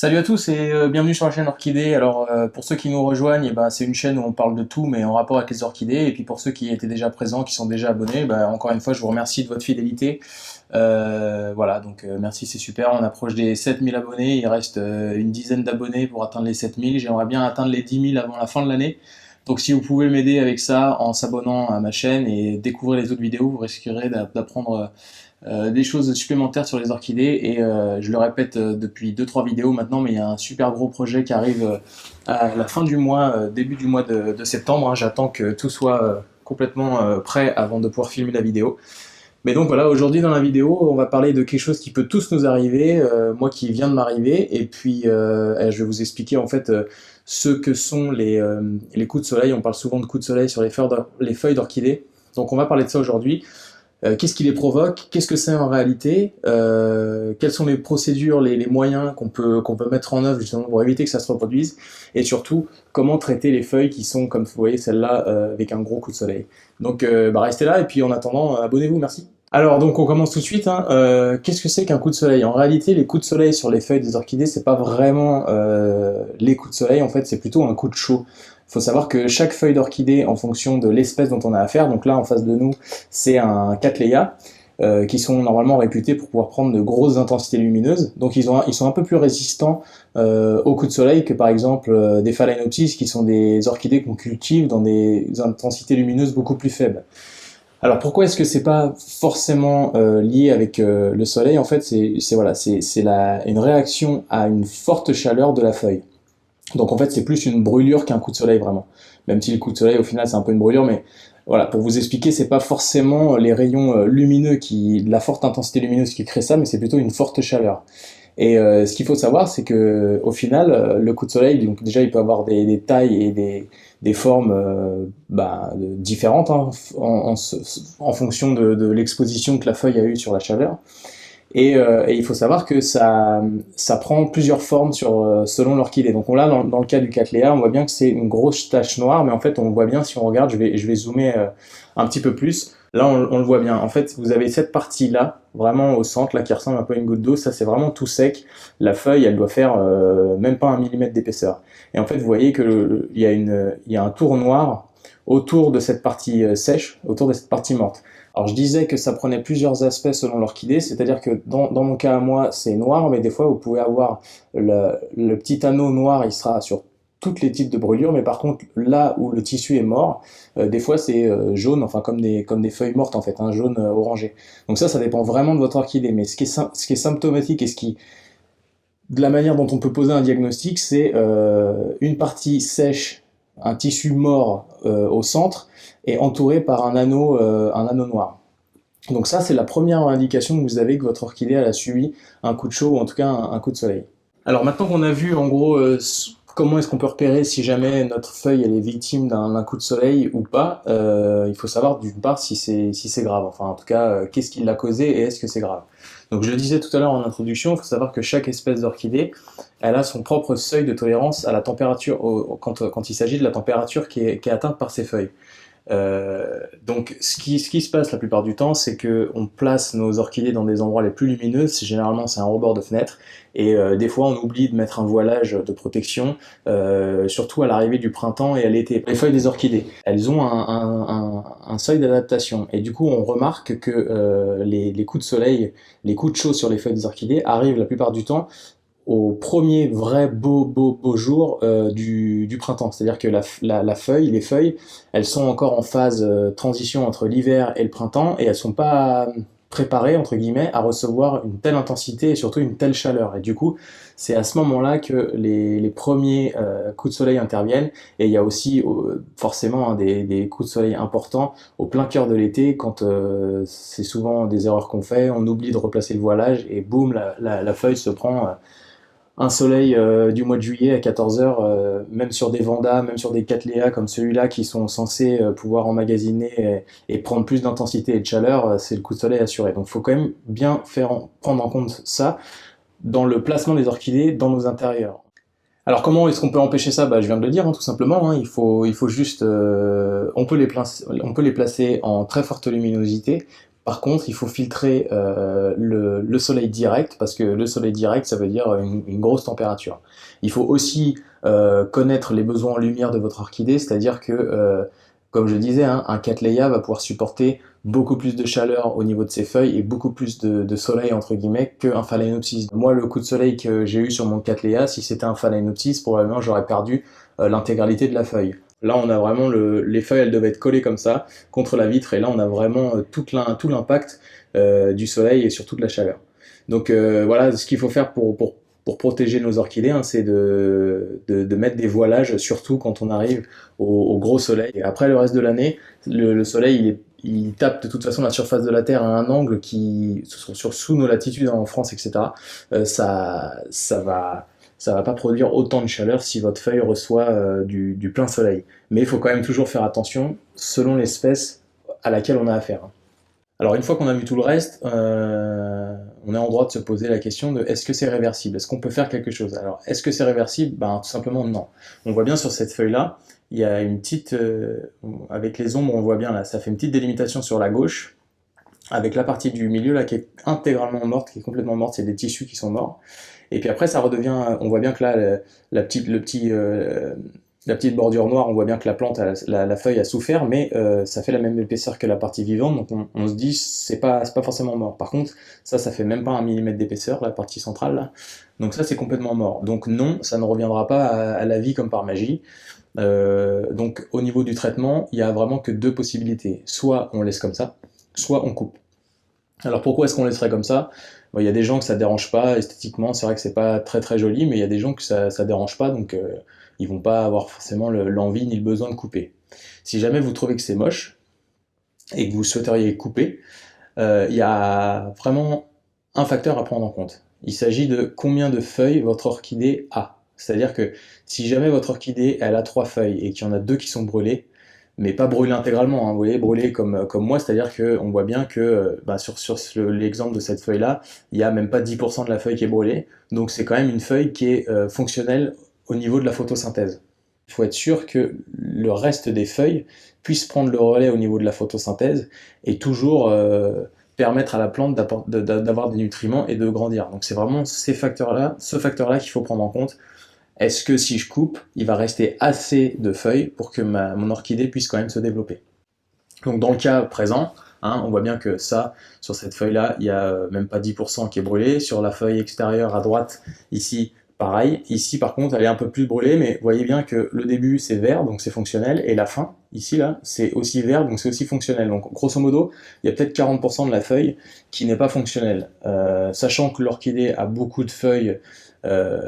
Salut à tous et bienvenue sur la chaîne Orchidée. Alors pour ceux qui nous rejoignent, c'est une chaîne où on parle de tout mais en rapport avec les orchidées. Et puis pour ceux qui étaient déjà présents, qui sont déjà abonnés, encore une fois je vous remercie de votre fidélité. Voilà, donc merci, c'est super. On approche des 7000 abonnés, il reste une dizaine d'abonnés pour atteindre les 7000. J'aimerais bien atteindre les 10 000 avant la fin de l'année. Donc si vous pouvez m'aider avec ça en s'abonnant à ma chaîne et découvrir les autres vidéos, vous risquerez d'apprendre des choses supplémentaires sur les orchidées. Et je le répète depuis deux trois vidéos maintenant, mais il y a un super gros projet qui arrive à la fin du mois, début du mois de septembre, hein. J'attends que tout soit complètement prêt avant de pouvoir filmer la vidéo. Mais donc voilà, aujourd'hui dans la vidéo, on va parler de quelque chose qui peut tous nous arriver, moi qui vient de m'arriver, et puis je vais vous expliquer en fait ce que sont les coups de soleil. On parle souvent de coups de soleil sur les feuilles d'orchidées. Donc on va parler de ça aujourd'hui. Qu'est-ce qui les provoque? Qu'est-ce que c'est en réalité? Quelles sont les procédures, les moyens qu'on peut mettre en œuvre justement pour éviter que ça se reproduise? Et surtout, comment traiter les feuilles qui sont, comme vous voyez, celle-là, avec un gros coup de soleil. Donc restez là et puis en attendant, abonnez-vous, merci. Alors donc on commence tout de suite, hein. Qu'est-ce que c'est qu'un coup de soleil? En réalité, les coups de soleil sur les feuilles des orchidées, c'est pas vraiment les coups de soleil, en fait, c'est plutôt un coup de chaud. Il faut savoir que chaque feuille d'orchidée, en fonction de l'espèce dont on a affaire, donc là en face de nous, c'est un Cattleya, qui sont normalement réputés pour pouvoir prendre de grosses intensités lumineuses. Donc ils sont un peu plus résistants aux coups de soleil que par exemple des Phalaenopsis, qui sont des orchidées qu'on cultive dans des intensités lumineuses beaucoup plus faibles. Alors pourquoi est-ce que c'est pas forcément lié avec le soleil? En fait, une réaction à une forte chaleur de la feuille. Donc en fait, c'est plus une brûlure qu'un coup de soleil vraiment. Même si le coup de soleil, au final, c'est un peu une brûlure, mais voilà, pour vous expliquer, c'est pas forcément les rayons lumineux la forte intensité lumineuse qui crée ça, mais c'est plutôt une forte chaleur. Et ce qu'il faut savoir, c'est que au final, le coup de soleil, donc déjà, il peut avoir des tailles et des formes différentes, hein, en fonction de l'exposition que la feuille a eue sur la chaleur. Et il faut savoir que ça prend plusieurs formes selon l'orchidée. Donc là, dans le cas du Cattleya, on voit bien que c'est une grosse tache noire, mais en fait, on voit bien, si on regarde, je vais zoomer un petit peu plus. Là, on le voit bien. En fait, vous avez cette partie-là, vraiment au centre, là, qui ressemble un peu à une goutte d'eau. Ça, c'est vraiment tout sec. La feuille, elle doit faire même pas 1 millimètre d'épaisseur. Et en fait, vous voyez il y a un tour noir autour de cette partie sèche, autour de cette partie morte. Alors je disais que ça prenait plusieurs aspects selon l'orchidée, c'est-à-dire que dans mon cas à moi c'est noir, mais des fois vous pouvez avoir le petit anneau noir, il sera sur tous les types de brûlures, mais par contre là où le tissu est mort, des fois c'est jaune, enfin comme des feuilles mortes en fait, un jaune orangé. Donc ça dépend vraiment de votre orchidée, mais ce qui est symptomatique et de la manière dont on peut poser un diagnostic, c'est une partie sèche, un tissu mort au centre, et entouré par un anneau noir. Donc ça, c'est la première indication que vous avez que votre orchidée elle a subi un coup de chaud ou en tout cas un coup de soleil. Alors maintenant qu'on a vu en gros comment est-ce qu'on peut repérer si jamais notre feuille elle est victime d'un coup de soleil ou pas, il faut savoir d'une part si c'est grave, enfin en tout cas qu'est-ce qui l'a causé et est-ce que c'est grave. Donc je le disais tout à l'heure en introduction, il faut savoir que chaque espèce d'orchidée, elle a son propre seuil de tolérance à la température, quand il s'agit de la température qui est atteinte par ses feuilles. Donc ce qui se passe la plupart du temps, c'est que on place nos orchidées dans des endroits les plus lumineux. Généralement c'est un rebord de fenêtre, et des fois on oublie de mettre un voilage de protection, surtout à l'arrivée du printemps et à l'été. Les feuilles des orchidées, elles ont un seuil d'adaptation, et du coup on remarque que les coups de soleil, les coups de chaud sur les feuilles des orchidées arrivent la plupart du temps au premier vrai beau jour du printemps. C'est-à-dire que les feuilles, elles sont encore en phase transition entre l'hiver et le printemps, et elles sont pas préparées, entre guillemets, à recevoir une telle intensité et surtout une telle chaleur. Et du coup, c'est à ce moment-là que les premiers coups de soleil interviennent, et il y a aussi forcément hein, des coups de soleil importants au plein cœur de l'été, quand c'est souvent des erreurs qu'on fait, on oublie de replacer le voilage, et boum, la feuille se prend un soleil du mois de juillet à 14 heures, même sur des Vandas, même sur des Cattleya comme celui-là, qui sont censés pouvoir emmagasiner et prendre plus d'intensité et de chaleur, c'est le coup de soleil assuré. Donc il faut quand même bien prendre en compte ça dans le placement des orchidées dans nos intérieurs. Alors comment est-ce qu'on peut empêcher ça? Je viens de le dire, hein, tout simplement, hein. Il faut juste, on peut les placer en très forte luminosité, Par contre, il faut filtrer le soleil direct, parce que le soleil direct, ça veut dire une grosse température. Il faut aussi connaître les besoins en lumière de votre orchidée, c'est-à-dire que, comme je disais, hein, un cattleya va pouvoir supporter beaucoup plus de chaleur au niveau de ses feuilles et beaucoup plus de soleil, entre guillemets, qu'un phalaenopsis. Moi, le coup de soleil que j'ai eu sur mon cattleya, si c'était un phalaenopsis, probablement j'aurais perdu l'intégralité de la feuille. Là, on a vraiment les feuilles, elles devaient être collées comme ça contre la vitre, et là on a vraiment tout l'impact du soleil et surtout de la chaleur. Donc voilà, ce qu'il faut faire pour protéger nos orchidées, hein, c'est de mettre des voilages, surtout quand on arrive au gros soleil. Et après le reste de l'année, le soleil il tape de toute façon la surface de la Terre à un angle qui, sous nos latitudes, hein, en France, etc., ça va pas produire autant de chaleur si votre feuille reçoit du plein soleil. Mais il faut quand même toujours faire attention selon l'espèce à laquelle on a affaire. Alors une fois qu'on a vu tout le reste, on est en droit de se poser la question de est-ce que c'est réversible? Est-ce qu'on peut faire quelque chose? Alors est-ce que c'est réversible? Ben tout simplement non. On voit bien sur cette feuille-là, il y a une petite, avec les ombres, on voit bien là, ça fait une petite délimitation sur la gauche, avec la partie du milieu là qui est intégralement morte, qui est complètement morte, c'est des tissus qui sont morts. Et puis après ça redevient, on voit bien que là, la petite bordure noire, on voit bien que la plante, la feuille a souffert, mais ça fait la même épaisseur que la partie vivante, donc on se dit c'est pas forcément mort. Par contre, ça fait même pas 1 mm d'épaisseur, la partie centrale là. Donc ça c'est complètement mort. Donc non, ça ne reviendra pas à la vie comme par magie. Donc au niveau du traitement, il y a vraiment que deux possibilités. Soit on laisse comme ça, soit on coupe. Alors pourquoi est-ce qu'on laisserait comme ça? Bon, il y a des gens que ça dérange pas esthétiquement, c'est vrai que c'est pas très très joli, mais il y a des gens que ça dérange pas, donc ils vont pas avoir forcément l'envie ni le besoin de couper. Si jamais vous trouvez que c'est moche et que vous souhaiteriez couper, il y a vraiment un facteur à prendre en compte. Il s'agit de combien de feuilles votre orchidée a. C'est-à-dire que si jamais votre orchidée elle a 3 feuilles et qu'il y en a 2 qui sont brûlées, mais pas brûlées intégralement, hein, vous voyez, brûlées comme moi, c'est-à-dire qu'on voit bien que bah, sur l'exemple de cette feuille-là, il n'y a même pas 10% de la feuille qui est brûlée, donc c'est quand même une feuille qui est fonctionnelle au niveau de la photosynthèse. Il faut être sûr que le reste des feuilles puisse prendre le relais au niveau de la photosynthèse et toujours permettre à la plante d'avoir des nutriments et de grandir. Donc c'est vraiment ce facteur-là qu'il faut prendre en compte. Est-ce que si je coupe, il va rester assez de feuilles pour que mon orchidée puisse quand même se développer? Donc dans le cas présent, hein, on voit bien que ça, sur cette feuille-là, il n'y a même pas 10% qui est brûlé. Sur la feuille extérieure à droite, ici, pareil. Ici, par contre, elle est un peu plus brûlée, mais vous voyez bien que le début, c'est vert, donc c'est fonctionnel, et la fin, ici, là, c'est aussi vert, donc c'est aussi fonctionnel. Donc grosso modo, il y a peut-être 40% de la feuille qui n'est pas fonctionnelle. Sachant que l'orchidée a beaucoup de feuilles euh,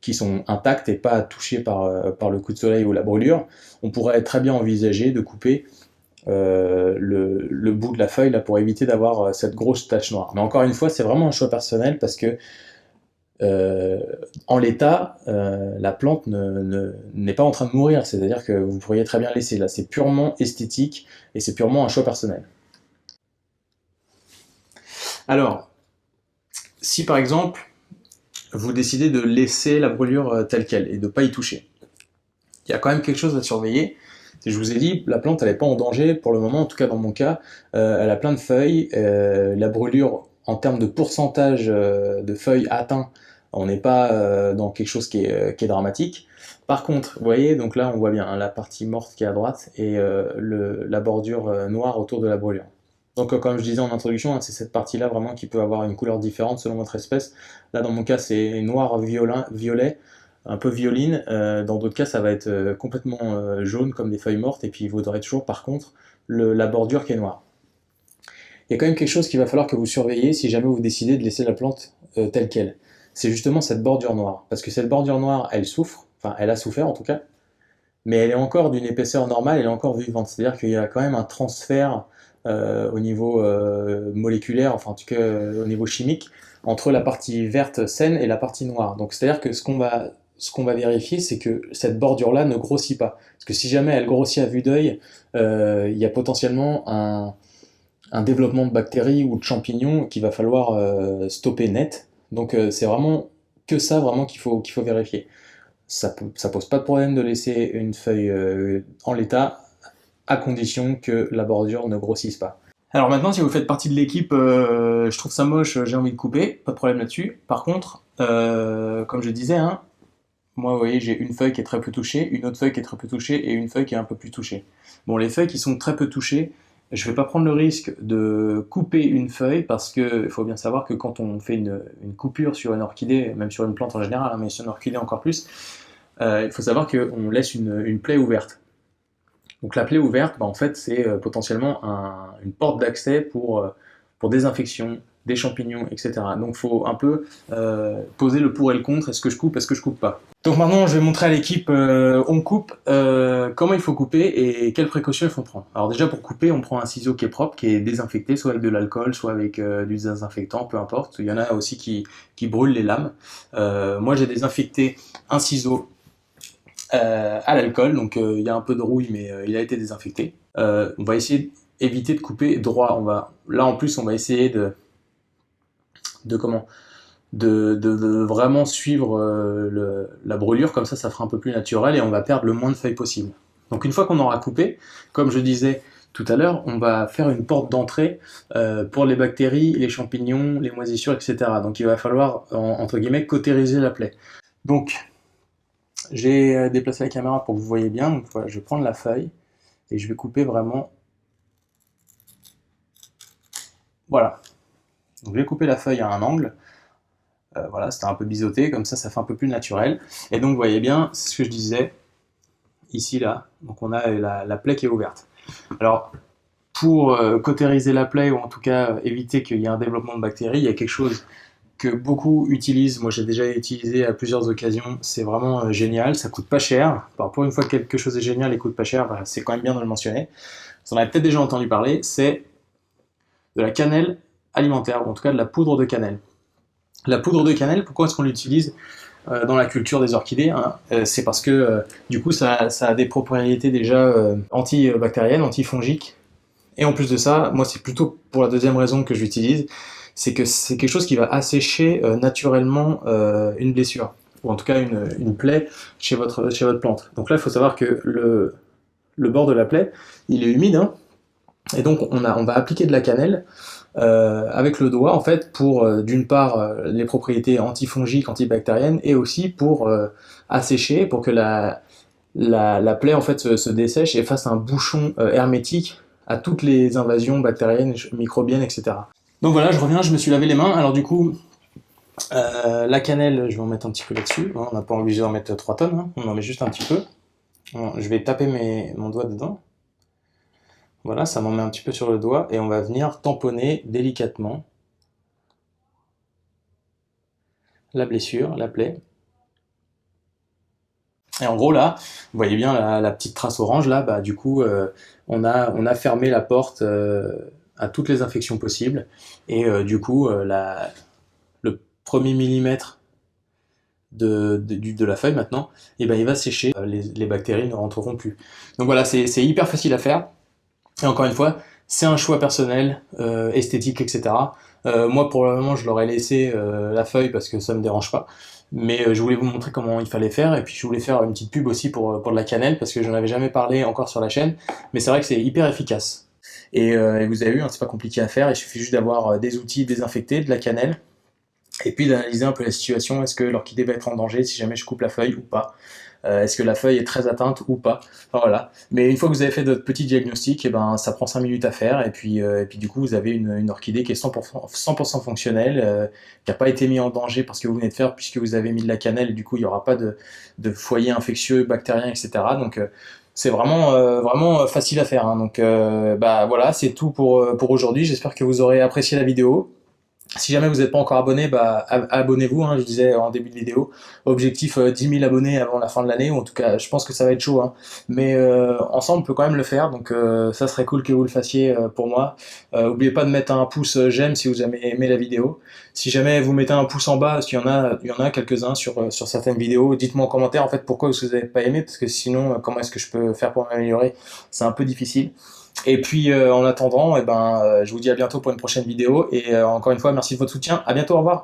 qui sont intactes et pas touchées par le coup de soleil ou la brûlure, on pourrait très bien envisager de couper le bout de la feuille là pour éviter d'avoir cette grosse tache noire. Mais encore une fois, c'est vraiment un choix personnel parce que euh, en l'état, la plante n'est pas en train de mourir, c'est-à-dire que vous pourriez très bien laisser là. C'est purement esthétique et c'est purement un choix personnel. Alors, si par exemple vous décidez de laisser la brûlure telle qu'elle et de ne pas y toucher, il y a quand même quelque chose à surveiller. Je vous ai dit, la plante, elle n'est pas en danger pour le moment, en tout cas dans mon cas. Elle a plein de feuilles. La brûlure, en termes de pourcentage de feuilles atteint, on n'est pas dans quelque chose qui est dramatique. Par contre, vous voyez, donc là, on voit bien hein, la partie morte qui est à droite et la bordure noire autour de la brûlure. Donc, comme je disais en introduction, hein, c'est cette partie-là vraiment qui peut avoir une couleur différente selon votre espèce. Là, dans mon cas, c'est noir violet, un peu violine. Dans d'autres cas, ça va être complètement jaune comme des feuilles mortes, et puis vous aurez toujours par contre la bordure qui est noire. Il y a quand même quelque chose qu'il va falloir que vous surveillez si jamais vous décidez de laisser la plante telle qu'elle. C'est justement cette bordure noire. Parce que cette bordure noire, elle souffre, enfin elle a souffert en tout cas, mais elle est encore d'une épaisseur normale, elle est encore vivante. C'est-à-dire qu'il y a quand même un transfert au niveau moléculaire, enfin en tout cas au niveau chimique, entre la partie verte saine et la partie noire. Donc c'est-à-dire que ce qu'on va vérifier, c'est que cette bordure-là ne grossit pas. Parce que si jamais elle grossit à vue d'œil, il y a potentiellement un développement de bactéries ou de champignons qu'il va falloir stopper net. Donc c'est vraiment que ça vraiment qu'il faut vérifier. Ça pose pas de problème de laisser une feuille en l'état, à condition que la bordure ne grossisse pas. Alors maintenant, si vous faites partie de l'équipe, je trouve ça moche, j'ai envie de couper, pas de problème là-dessus. Par contre, comme je disais, hein, moi, vous voyez, j'ai une feuille qui est très peu touchée, une autre feuille qui est très peu touchée et une feuille qui est un peu plus touchée. Bon, les feuilles qui sont très peu touchées, je vais pas prendre le risque de couper une feuille parce que il faut bien savoir que quand on fait une coupure sur une orchidée, même sur une plante en général, hein, mais sur une orchidée encore plus, il faut savoir qu'on laisse une plaie ouverte. Donc la plaie ouverte, bah, en fait, c'est potentiellement une porte d'accès pour des infections, des champignons, etc. Donc il faut un peu poser le pour et le contre, est-ce que je coupe pas. Donc maintenant, je vais montrer à l'équipe, on coupe, comment il faut couper et quelles précautions il faut prendre. Alors déjà, pour couper, on prend un ciseau qui est propre, qui est désinfecté, soit avec de l'alcool, soit avec du désinfectant, peu importe. Il y en a aussi qui brûlent les lames. Moi, j'ai désinfecté un ciseau à l'alcool, donc il y a un peu de rouille, mais il a été désinfecté. On va essayer d'éviter de couper droit. Là en plus, on va essayer de comment de vraiment suivre la brûlure, comme ça fera un peu plus naturel et on va perdre le moins de feuilles possible. Donc une fois qu'on aura coupé, comme je disais tout à l'heure, on va faire une porte d'entrée pour les bactéries, les champignons, les moisissures, etc. Donc il va falloir, entre guillemets, cautériser la plaie. Donc j'ai déplacé la caméra pour que vous voyez bien, donc voilà, je vais prendre la feuille et je vais couper vraiment. Voilà. Donc je vais couper la feuille à un angle. Voilà, c'était un peu biseauté, comme ça fait un peu plus naturel. Et donc vous voyez bien, c'est ce que je disais, ici là, donc on a la plaie qui est ouverte. Alors pour cautériser la plaie, ou en tout cas éviter qu'il y ait un développement de bactéries, il y a quelque chose que beaucoup utilisent, moi j'ai déjà utilisé à plusieurs occasions, c'est vraiment génial, ça coûte pas cher. Alors pour une fois que quelque chose est génial et coûte pas cher, bah, c'est quand même bien de le mentionner. Vous en avez peut-être déjà entendu parler, c'est de la cannelle alimentaire, ou en tout cas de la poudre de cannelle. La poudre de cannelle, pourquoi est-ce qu'on l'utilise dans la culture des orchidées, hein? C'est parce que du coup ça a des propriétés déjà antibactériennes, antifongiques, et en plus de ça, moi c'est plutôt pour la deuxième raison que je l'utilise, c'est que c'est quelque chose qui va assécher naturellement une blessure, ou en tout cas une plaie chez votre plante. Donc là il faut savoir que le bord de la plaie, il est humide, hein, et donc on va appliquer de la cannelle avec le doigt en fait pour d'une part les propriétés antifongiques, antibactériennes et aussi pour assécher, pour que la plaie en fait se dessèche et fasse un bouchon hermétique à toutes les invasions bactériennes, microbiennes, etc. Donc voilà, je reviens, je me suis lavé les mains. Alors du coup, la cannelle, je vais en mettre un petit peu là-dessus. On n'a pas obligé d'en mettre 3 tonnes, hein. On en met juste un petit peu. Je vais taper mon doigt dedans. Voilà, ça m'en met un petit peu sur le doigt et on va venir tamponner délicatement la blessure, la plaie. Et en gros là, vous voyez bien la petite trace orange là, bah du coup on a fermé la porte à toutes les infections possibles et du coup le premier millimètre de la feuille maintenant, et ben il va sécher, les bactéries ne rentreront plus. Donc voilà, c'est hyper facile à faire. Et encore une fois, c'est un choix personnel, esthétique, etc. Moi, pour le moment, je l'aurais laissé la feuille parce que ça me dérange pas. Mais je voulais vous montrer comment il fallait faire. Et puis, je voulais faire une petite pub aussi pour de la cannelle parce que j'en avais jamais parlé encore sur la chaîne. Mais c'est vrai que c'est hyper efficace. Et vous avez vu, hein, c'est pas compliqué à faire. Il suffit juste d'avoir des outils désinfectés, de la cannelle. Et puis d'analyser un peu la situation. Est-ce que l'orchidée va être en danger si jamais je coupe la feuille ou pas? Est-ce que la feuille est très atteinte ou pas? Enfin, voilà. Mais une fois que vous avez fait votre petit diagnostic, et ben, ça prend 5 minutes à faire. Et puis du coup, vous avez une orchidée qui est 100% fonctionnelle, qui n'a pas été mise en danger parce que vous venez de faire, puisque vous avez mis de la cannelle. Et du coup, il n'y aura pas de foyer infectieux, bactérien, etc. Donc, c'est vraiment facile à faire, hein. Donc, bah voilà, c'est tout pour aujourd'hui. J'espère que vous aurez apprécié la vidéo. Si jamais vous n'êtes pas encore abonné, bah, abonnez-vous, hein, je disais en début de vidéo. Objectif 10 000 abonnés avant la fin de l'année, ou en tout cas, je pense que ça va être chaud, hein. Mais ensemble, on peut quand même le faire, donc ça serait cool que vous le fassiez pour moi. N'oubliez pas de mettre un pouce j'aime si vous avez aimé la vidéo. Si jamais vous mettez un pouce en bas, parce qu'il y en a quelques-uns sur certaines vidéos, dites-moi en commentaire en fait pourquoi vous n'avez pas aimé, parce que sinon, comment est-ce que je peux faire pour m'améliorer? C'est un peu difficile. Et puis en attendant, eh ben, je vous dis à bientôt pour une prochaine vidéo. Et encore une fois, merci de votre soutien. À bientôt, au revoir.